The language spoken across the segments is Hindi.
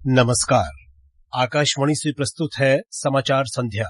नमस्कार। आकाशवाणी से प्रस्तुत है समाचार संध्या।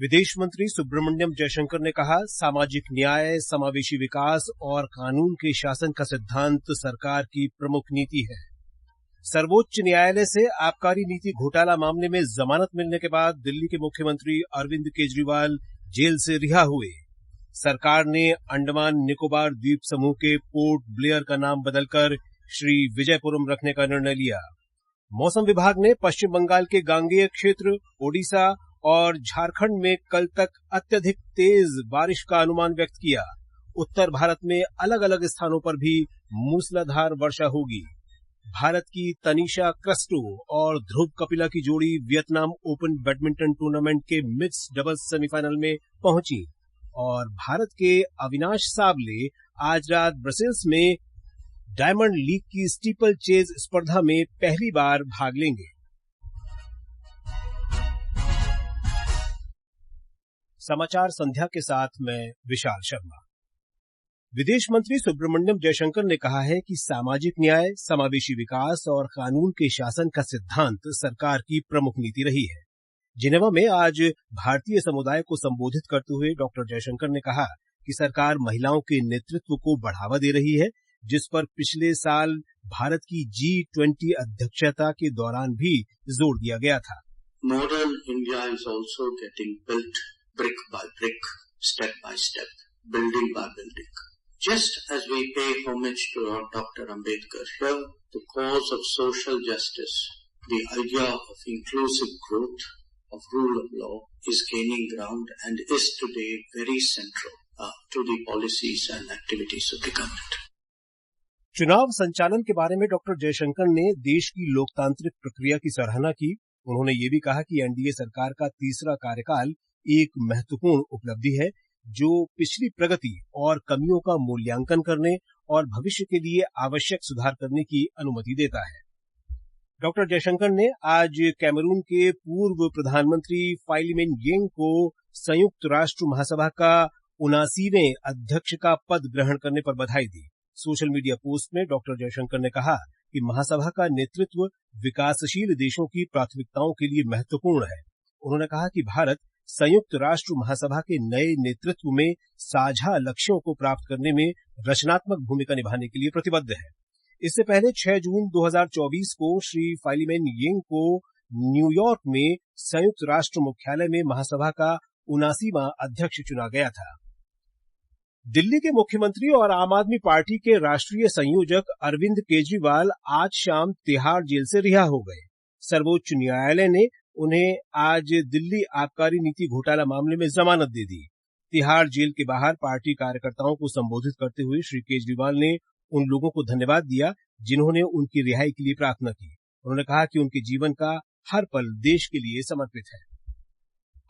विदेश मंत्री सुब्रमण्यम जयशंकर ने कहा, सामाजिक न्याय, समावेशी विकास और कानून के शासन का सिद्धांत सरकार की प्रमुख नीति है। सर्वोच्च न्यायालय से आबकारी नीति घोटाला मामले में जमानत मिलने के बाद दिल्ली के मुख्यमंत्री अरविंद केजरीवाल जेल से रिहा हुए। सरकार ने अंडमान निकोबार द्वीप समूह के पोर्ट ब्लेयर का नाम बदलकर श्री विजयपुरम रखने का निर्णय लिया। मौसम विभाग ने पश्चिम बंगाल के गांगेय क्षेत्र, ओडिशा और झारखंड में कल तक अत्यधिक तेज बारिश का अनुमान व्यक्त किया। उत्तर भारत में अलग अलग स्थानों पर भी मूसलाधार वर्षा होगी। भारत की तनीषा क्रस्टो और ध्रुव कपिला की जोड़ी वियतनाम ओपन बैडमिंटन टूर्नामेंट के मिक्स्ड डबल्स सेमीफाइनल में पहुंची और भारत के अविनाश साबले आज रात ब्रसेल्स में डायमंड लीग की स्टीपल चेज स्पर्धा में पहली बार भाग लेंगे। समाचार संध्या के साथ मैं विशाल शर्मा। विदेश मंत्री सुब्रमण्यम जयशंकर ने कहा है कि सामाजिक न्याय, समावेशी विकास और कानून के शासन का सिद्धांत सरकार की प्रमुख नीति रही है। जिनेवा में आज भारतीय समुदाय को संबोधित करते हुए डॉक्टर जयशंकर ने कहा कि सरकार महिलाओं के नेतृत्व को बढ़ावा दे रही है, जिस पर पिछले साल भारत की G20 अध्यक्षता के दौरान भी जोर दिया गया था। Modern India is also getting built brick by brick, step by step, building by building. Just as we pay homage to Dr. Ambedkar here, the cause of social justice, the idea of inclusive growth, of rule of law is gaining ground and is today very central to the policies and activities of the government. चुनाव संचालन के बारे में डॉक्टर जयशंकर ने देश की लोकतांत्रिक प्रक्रिया की सराहना की। उन्होंने ये भी कहा कि एनडीए सरकार का तीसरा कार्यकाल एक महत्वपूर्ण उपलब्धि है, जो पिछली प्रगति और कमियों का मूल्यांकन करने और भविष्य के लिए आवश्यक सुधार करने की अनुमति देता है। डॉक्टर जयशंकर ने आज कैमरून के पूर्व प्रधानमंत्री फाइलिमेन येंग को संयुक्त राष्ट्र महासभा का 79वें अध्यक्ष का पद ग्रहण करने पर बधाई दी। सोशल मीडिया पोस्ट में डॉक्टर जयशंकर ने कहा कि महासभा का नेतृत्व विकासशील देशों की प्राथमिकताओं के लिए महत्वपूर्ण है। उन्होंने कहा कि भारत संयुक्त राष्ट्र महासभा के नए नेतृत्व में साझा लक्ष्यों को प्राप्त करने में रचनात्मक भूमिका निभाने के लिए प्रतिबद्ध है। इससे पहले 6 जून 2024 को श्री फाइलिमेन येंग को न्यूयॉर्क में संयुक्त राष्ट्र मुख्यालय में महासभा का 79वां अध्यक्ष चुना गया था। दिल्ली के मुख्यमंत्री और आम आदमी पार्टी के राष्ट्रीय संयोजक अरविंद केजरीवाल आज शाम तिहाड़ जेल से रिहा हो गए। सर्वोच्च न्यायालय ने उन्हें आज दिल्ली आबकारी नीति घोटाला मामले में जमानत दे दी। तिहाड़ जेल के बाहर पार्टी कार्यकर्ताओं को संबोधित करते हुए श्री केजरीवाल ने उन लोगों को धन्यवाद दिया जिन्होंने उनकी रिहाई के लिए प्रार्थना की। उन्होंने कहा कि उनके जीवन का हर पल देश के लिए समर्पित है।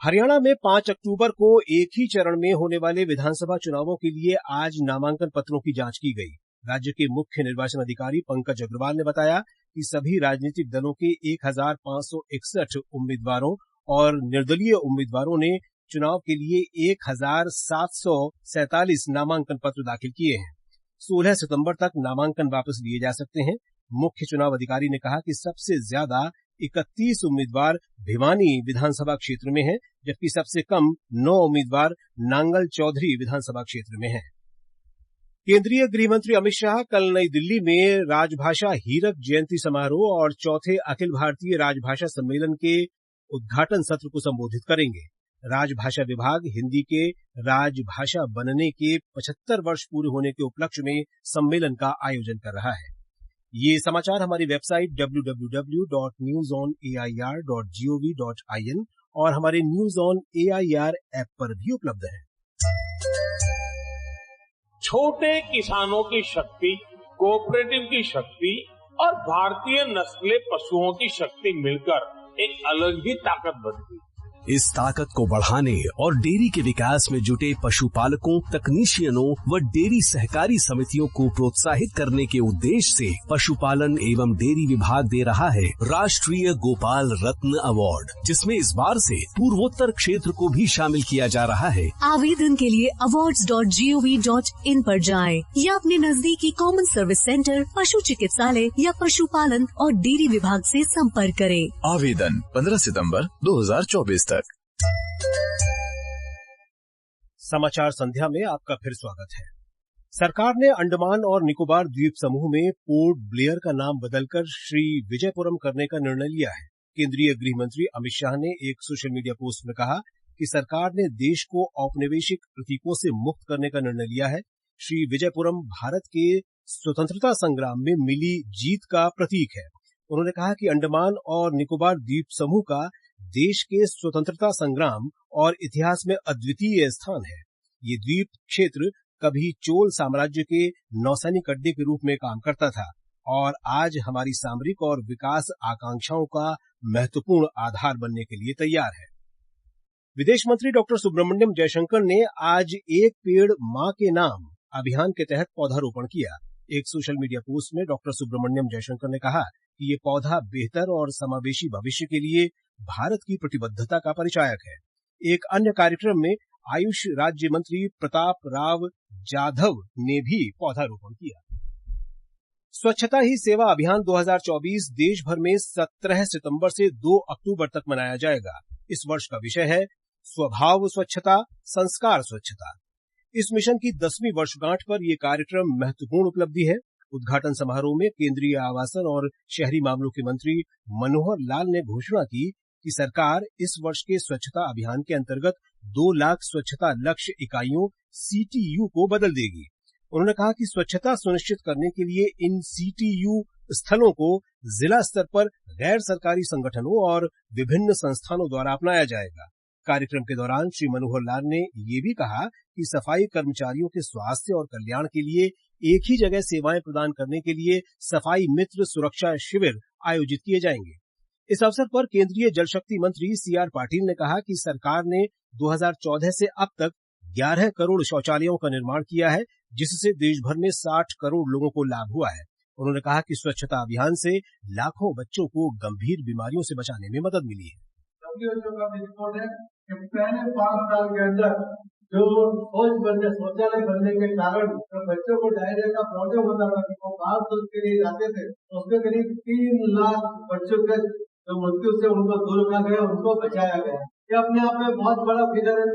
हरियाणा में 5 अक्टूबर को एक ही चरण में होने वाले विधानसभा चुनावों के लिए आज नामांकन पत्रों की जांच की गई। राज्य के मुख्य निर्वाचन अधिकारी पंकज अग्रवाल ने बताया कि सभी राजनीतिक दलों के 1561 उम्मीदवारों और निर्दलीय उम्मीदवारों ने चुनाव के लिए 1747 नामांकन पत्र दाखिल किए हैं। 16 सितंबर तक नामांकन वापस लिए जा सकते हैं। मुख्य चुनाव अधिकारी ने कहा कि सबसे ज्यादा 31 उम्मीदवार भिवानी विधानसभा क्षेत्र में हैं, जबकि सबसे कम 9 उम्मीदवार नांगल चौधरी विधानसभा क्षेत्र में हैं। केंद्रीय गृह मंत्री अमित शाह कल नई दिल्ली में राजभाषा हीरक जयंती समारोह और चौथे अखिल भारतीय राजभाषा सम्मेलन के उद्घाटन सत्र को संबोधित करेंगे। राजभाषा विभाग हिंदी के राजभाषा बनने के 75 वर्ष पूरे होने के उपलक्ष्य में सम्मेलन का आयोजन कर रहा है। ये समाचार हमारी वेबसाइट www.newsonair.gov.in और हमारे न्यूज ऑन एआईआर ऐप पर भी उपलब्ध है। छोटे किसानों की शक्ति, कोऑपरेटिव की शक्ति और भारतीय नस्ले पशुओं की शक्ति मिलकर एक अलग ही ताकत बनती है। इस ताकत को बढ़ाने और डेयरी के विकास में जुटे पशुपालकों, तकनीशियनों व डेयरी सहकारी समितियों को प्रोत्साहित करने के उद्देश्य से पशुपालन एवं डेयरी विभाग दे रहा है राष्ट्रीय गोपाल रत्न अवार्ड, जिसमें इस बार से पूर्वोत्तर क्षेत्र को भी शामिल किया जा रहा है। आवेदन के लिए awards.gov.in पर जाएं या अपने नजदीकी कॉमन सर्विस सेंटर, पशु चिकित्सालय या पशुपालन और डेयरी विभाग से संपर्क करें। आवेदन 15 सितंबर 2024 तक। समाचार संध्या में आपका फिर स्वागत है। सरकार ने अंडमान और निकोबार द्वीप समूह में पोर्ट ब्लेयर का नाम बदलकर श्री विजयपुरम करने का निर्णय लिया है। केंद्रीय गृह मंत्री अमित शाह ने एक सोशल मीडिया पोस्ट में कहा कि सरकार ने देश को औपनिवेशिक प्रतीकों से मुक्त करने का निर्णय लिया है। श्री विजयपुरम भारत के स्वतंत्रता संग्राम में मिली जीत का प्रतीक है। उन्होंने कहा कि अंडमान और निकोबार द्वीप समूह का देश के स्वतंत्रता संग्राम और इतिहास में अद्वितीय स्थान है। ये द्वीप क्षेत्र कभी चोल साम्राज्य के नौसैनिक अड्डे के रूप में काम करता था और आज हमारी सामरिक और विकास आकांक्षाओं का महत्वपूर्ण आधार बनने के लिए तैयार है। विदेश मंत्री डॉक्टर सुब्रमण्यम जयशंकर ने आज एक पेड़ मां के नाम अभियान के तहत पौधारोपण किया। एक सोशल मीडिया पोस्ट में डॉक्टर सुब्रमण्यम जयशंकर ने कहा कि ये पौधा बेहतर और समावेशी भविष्य के लिए भारत की प्रतिबद्धता का परिचायक है। एक अन्य कार्यक्रम में आयुष राज्य मंत्री प्रताप राव जाधव ने भी पौधारोपण किया। स्वच्छता ही सेवा अभियान 2024 देश भर में 17 सितंबर से 2 अक्टूबर तक मनाया जाएगा। इस वर्ष का विषय है स्वभाव स्वच्छता, संस्कार स्वच्छता। इस मिशन की 10वीं वर्षगांठ पर यह कार्यक्रम महत्वपूर्ण उपलब्धि है। उद्घाटन समारोह में केंद्रीय आवासन और शहरी मामलों के मंत्री मनोहर लाल ने घोषणा की कि सरकार इस वर्ष के स्वच्छता अभियान के अंतर्गत 2 लाख स्वच्छता लक्ष्य इकाइयों CTU को बदल देगी। उन्होंने कहा कि स्वच्छता सुनिश्चित करने के लिए इन CTU स्थलों को जिला स्तर पर गैर सरकारी संगठनों और विभिन्न संस्थानों द्वारा अपनाया जाएगा। कार्यक्रम के दौरान श्री मनोहर लाल ने ये भी कहा कि सफाई कर्मचारियों के स्वास्थ्य और कल्याण के लिए एक ही जगह सेवाएं प्रदान करने के लिए सफाई मित्र सुरक्षा शिविर आयोजित किए जाएंगे। इस अवसर पर केंद्रीय जल शक्ति मंत्री CR पाटिल ने कहा कि सरकार ने 2014 से अब तक 11 करोड़ शौचालयों का निर्माण किया है, जिससे देश भर में 60 करोड़ लोगों को लाभ हुआ है। उन्होंने कहा कि स्वच्छता अभियान से लाखों बच्चों को गंभीर बीमारियों से बचाने में मदद मिली है। WHO का रिपोर्ट है कि पहले 5 साल के अंदर जो शौचालय बनने के कारण तो बच्चों को डायरिया का प्रॉब्लम होता था, वो बाहर शौच के लिए जाते थे, उसमें करीब 3 लाख बच्चों के जो मृत्यु से उनको दूर किया गया, उनको बचाया गया। ये अपने आप में बहुत बड़ा फिगर है।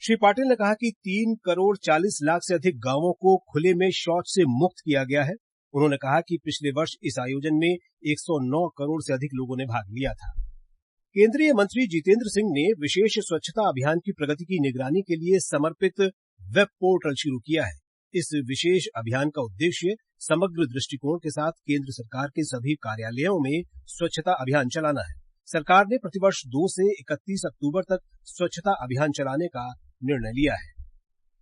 श्री पाटिल ने कहा कि 3 करोड़ 40 लाख से अधिक गांवों को खुले में शौच से मुक्त किया गया है। उन्होंने कहा कि पिछले वर्ष इस आयोजन में 109 करोड़ से अधिक लोगों ने भाग लिया था। केंद्रीय मंत्री जितेंद्र सिंह ने विशेष स्वच्छता अभियान की प्रगति की निगरानी के लिए समर्पित वेब पोर्टल शुरू किया है। इस विशेष अभियान का उद्देश्य समग्र दृष्टिकोण के साथ केंद्र सरकार के सभी कार्यालयों में स्वच्छता अभियान चलाना है। सरकार ने प्रतिवर्ष 2 से 31 अक्टूबर तक स्वच्छता अभियान चलाने का निर्णय लिया है।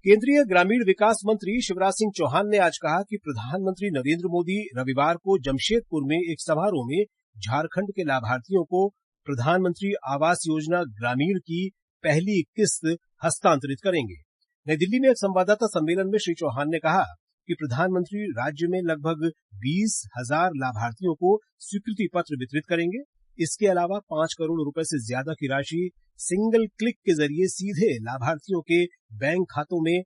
केंद्रीय ग्रामीण विकास मंत्री शिवराज सिंह चौहान ने आज कहा कि प्रधानमंत्री नरेंद्र मोदी रविवार को जमशेदपुर में एक समारोह में झारखंड के लाभार्थियों को प्रधानमंत्री आवास योजना ग्रामीण की पहली किस्त हस्तांतरित करेंगे। नई दिल्ली में एक संवाददाता सम्मेलन में श्री चौहान ने कहा कि प्रधानमंत्री राज्य में लगभग 20,000 लाभार्थियों को स्वीकृति पत्र वितरित करेंगे। इसके अलावा 5 करोड़ रुपए से ज्यादा की राशि सिंगल क्लिक के जरिए सीधे लाभार्थियों के बैंक खातों में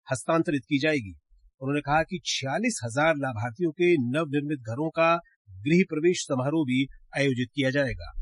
हस्तांतरित की जाएगी। उन्होंने कहा कि 46,000 लाभार्थियों के नवनिर्मित घरों का गृह प्रवेश समारोह भी आयोजित किया जाएगा।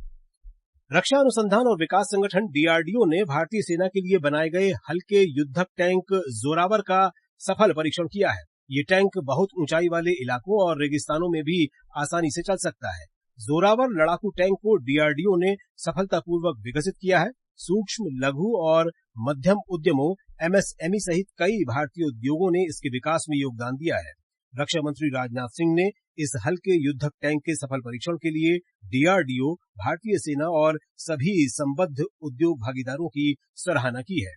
रक्षा अनुसंधान और विकास संगठन DRDO ने भारतीय सेना के लिए बनाए गए हल्के युद्धक टैंक जोरावर का सफल परीक्षण किया है। ये टैंक बहुत ऊंचाई वाले इलाकों और रेगिस्तानों में भी आसानी से चल सकता है। जोरावर लड़ाकू टैंक को DRDO ने सफलतापूर्वक विकसित किया है। सूक्ष्म, लघु और मध्यम उद्यमों MSME सहित कई भारतीय उद्योगों ने इसके विकास में योगदान दिया है। रक्षा मंत्री राजनाथ सिंह ने इस हल्के युद्धक टैंक के सफल परीक्षण के लिए DRDO, भारतीय सेना और सभी संबद्ध उद्योग भागीदारों की सराहना की है।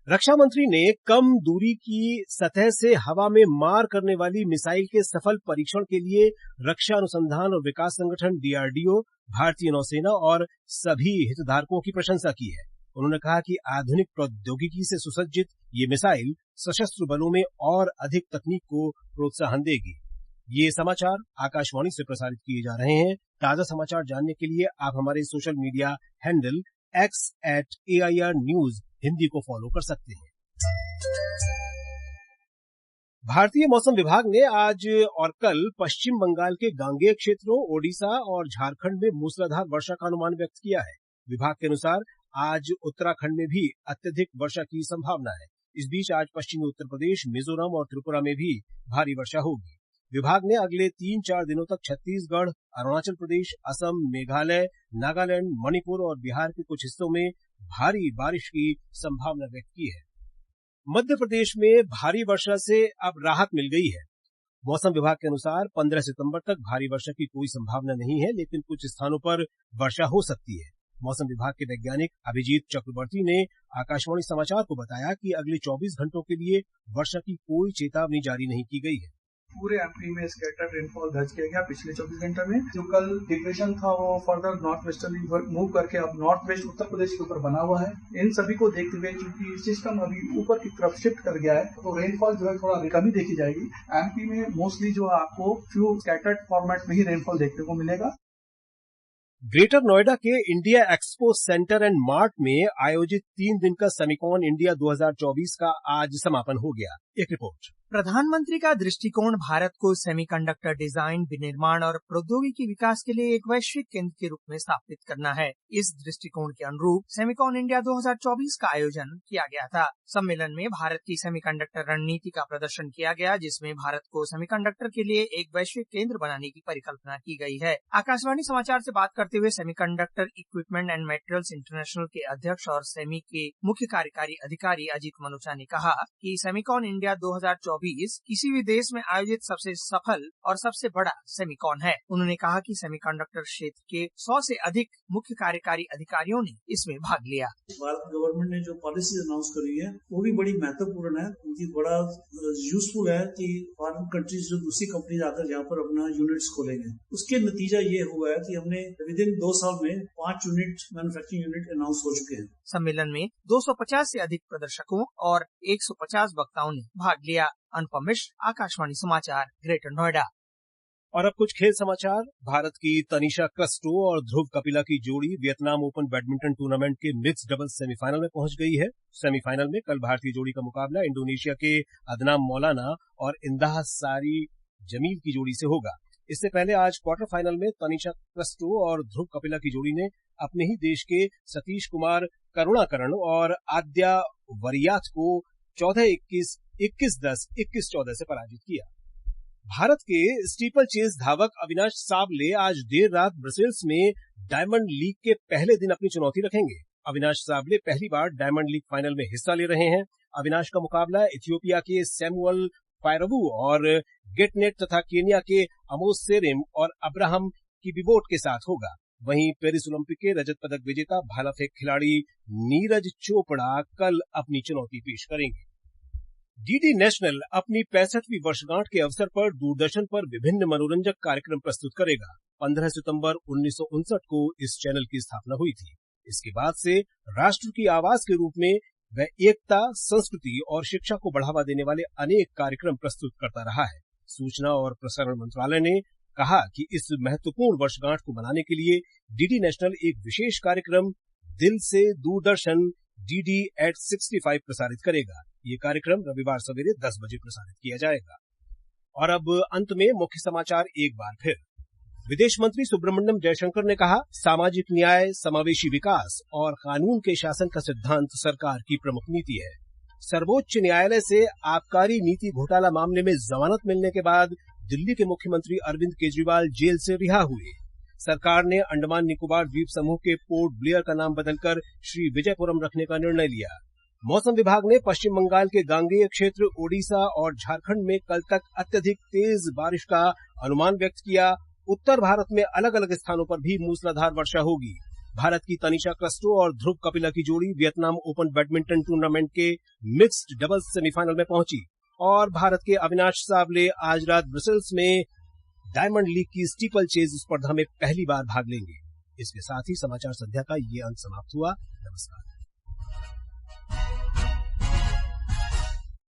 रक्षा मंत्री ने कम दूरी की सतह से हवा में मार करने वाली मिसाइल के सफल परीक्षण के लिए रक्षा अनुसंधान और विकास संगठन डीआरडीओ, भारतीय नौसेना और सभी हितधारकों की प्रशंसा की है। उन्होंने कहा कि आधुनिक प्रौद्योगिकी से सुसज्जित ये मिसाइल सशस्त्र बलों में और अधिक तकनीक को प्रोत्साहन देगी। ये समाचार आकाशवाणी से प्रसारित किए जा रहे हैं। ताजा समाचार जानने के लिए आप हमारे social media handle x@AIR News Hindi को फॉलो कर सकते हैं। भारतीय मौसम विभाग ने आज और कल पश्चिम बंगाल के गांगेय क्षेत्रों, ओडिशा और झारखंड में मूसलाधार वर्षा का अनुमान व्यक्त किया है। विभाग के अनुसार आज उत्तराखंड में भी अत्यधिक वर्षा की संभावना है। इस बीच आज पश्चिमी उत्तर प्रदेश, मिजोरम और त्रिपुरा में भी भारी वर्षा होगी। विभाग ने अगले 3-4 दिनों तक छत्तीसगढ़, अरुणाचल प्रदेश, असम, मेघालय, नागालैंड, मणिपुर और बिहार के कुछ हिस्सों में भारी बारिश की संभावना व्यक्त की है। मध्य प्रदेश में भारी वर्षा से अब राहत मिल गई है। मौसम विभाग के अनुसार 15 सितंबर तक भारी वर्षा की कोई संभावना नहीं है, लेकिन कुछ स्थानों पर वर्षा हो सकती है। मौसम विभाग के वैज्ञानिक अभिजीत चक्रवर्ती ने आकाशवाणी समाचार को बताया कि अगले 24 घंटों के लिए वर्षा की कोई चेतावनी जारी नहीं की गई है। पूरे एमपी में स्कैटर्ड रेनफॉल दर्ज किया गया पिछले 24 घंटे में। जो कल डिप्रेशन था वो फर्दर नॉर्थ वेस्टर्ली मूव करके अब नॉर्थ वेस्ट उत्तर प्रदेश के ऊपर बना हुआ है। इन सभी को देखते हुए क्योंकि सिस्टम अभी ऊपर की तरफ शिफ्ट कर गया है तो रेनफॉल जो है थोड़ा कमी देखी जाएगी। एमपी में मोस्टली जो आपको फ्यू स्कैटर्ड फॉर्मेट में ही रेनफॉल देखने को मिलेगा। ग्रेटर नोएडा के India expo centre and mart में आयोजित 3 दिन का सेमिकॉन इंडिया 2024 का आज समापन हो गया। एक रिपोर्ट। प्रधानमंत्री का दृष्टिकोण भारत को सेमीकंडक्टर डिजाइन, विनिर्माण और प्रौद्योगिकी विकास के लिए एक वैश्विक केंद्र के रूप में स्थापित करना है। इस दृष्टिकोण के अनुरूप सेमिकॉन इंडिया 2024 का आयोजन किया गया था। सम्मेलन में भारत की सेमीकंडक्टर रणनीति का प्रदर्शन किया गया, जिसमें भारत को सेमीकंडक्टर के लिए एक वैश्विक केंद्र बनाने की परिकल्पना की गई है। आकाशवाणी समाचार से बात करते हुए semiconductor equipment and materials international के अध्यक्ष और सेमी के मुख्य कार्यकारी अधिकारी अजीत मनोचा ने कहा कि सेमिकॉन इंडिया 2024 किसी भी देश में आयोजित सबसे सफल और सबसे बड़ा सेमिकॉन है। उन्होंने कहा कि सेमीकंडक्टर क्षेत्र के 100 से अधिक मुख्य कार्यकारी अधिकारियों ने इसमें भाग लिया। भारत गवर्नमेंट ने जो पॉलिसी अनाउंस करी है वो भी बड़ी महत्वपूर्ण है, क्योंकि बड़ा यूजफुल है कि फॉरेन कंट्रीज जो दूसरी कंपनी आकर यहाँ पर अपना यूनिट्स खोलेंगे। उसके नतीजा ये हुआ है कि हमने विद इन 2 साल में 5 यूनिट मैन्युफैक्चरिंग यूनिट अनाउंस हो चुके हैं। सम्मेलन में 250 से अधिक प्रदर्शकों और 150 वक्ताओं ने भाग लिया। अनुपम मिश्र, आकाशवाणी समाचार, ग्रेटर नोएडा। और अब कुछ खेल समाचार। भारत की तनिषा क्रिस्टो और ध्रुव कपिला की जोड़ी वियतनाम ओपन बैडमिंटन टूर्नामेंट के मिक्स्ड डबल्स सेमीफाइनल में पहुंच गई है। सेमीफाइनल में कल भारतीय जोड़ी का मुकाबला इंडोनेशिया के अदनाम मौलाना और इंदाह सारी जमील की जोड़ी से होगा। इससे पहले आज क्वार्टर फाइनल में तनिषा क्रिस्टो और ध्रुव कपिला की जोड़ी ने अपने ही देश के सतीश कुमार करुणाकरण और आद्या वरियाथ को 14-21, 21-10, 21-14 से पराजित किया। भारत के स्टीपल चेज धावक अविनाश साबले आज देर रात ब्रसेल्स में डायमंड लीग के पहले दिन अपनी चुनौती रखेंगे। अविनाश साबले पहली बार डायमंड लीग फाइनल में हिस्सा ले रहे हैं। अविनाश का मुकाबला इथियोपिया के सैमुअल पायरवू और गेटनेट तथा केनिया के अमोस सेरेम और अब्राहम किबिबोट के साथ होगा। वहीं पेरिस ओलंपिक के रजत पदक विजेता भाला फेंक खिलाड़ी नीरज चोपड़ा कल अपनी चुनौती पेश करेंगे। डीडी नेशनल अपनी 65वीं वर्षगांठ के अवसर पर दूरदर्शन पर विभिन्न मनोरंजक कार्यक्रम प्रस्तुत करेगा। 15 सितंबर 1959 को इस चैनल की स्थापना हुई थी। इसके बाद से राष्ट्र की आवाज के रूप में वह एकता, संस्कृति और शिक्षा को बढ़ावा देने वाले अनेक कार्यक्रम प्रस्तुत करता रहा है। सूचना और प्रसारण मंत्रालय ने कहा कि इस महत्वपूर्ण वर्षगांठ को मनाने के लिए डीडी नेशनल एक विशेष कार्यक्रम दिल से दूरदर्शन DD@65 प्रसारित करेगा। ये कार्यक्रम रविवार सवेरे 10 बजे प्रसारित किया जाएगा। और अब अंत में मुख्य समाचार एक बार फिर। विदेश मंत्री सुब्रमण्यम जयशंकर ने कहा, सामाजिक न्याय, समावेशी विकास और कानून के शासन का सिद्धांत सरकार की प्रमुख नीति है। सर्वोच्च न्यायालय से आबकारी नीति घोटाला मामले में जमानत मिलने के बाद दिल्ली के मुख्यमंत्री अरविंद केजरीवाल जेल से रिहा हुए। सरकार ने अंडमान निकोबार द्वीप समूह के पोर्ट ब्लेयर का नाम बदलकर श्री विजयपुरम रखने का निर्णय लिया। मौसम विभाग ने पश्चिम बंगाल के गांगेय क्षेत्र, ओडिशा और झारखंड में कल तक अत्यधिक तेज बारिश का अनुमान व्यक्त किया। उत्तर भारत में अलग अलग स्थानों पर भी मूसलाधार वर्षा होगी। भारत की तनिषा क्रिस्टो और ध्रुव कपिला की जोड़ी वियतनाम ओपन बैडमिंटन टूर्नामेंट के मिक्स्ड डबल्स सेमीफाइनल में पहुंची और भारत के अविनाश सावले आज रात ब्रसेल्स में डायमंड लीग की स्टीपल चेज स्पर्धा में पहली बार भाग लेंगे। इसके साथ ही समाचार संध्या का ये अंक समाप्त हुआ। नमस्कार।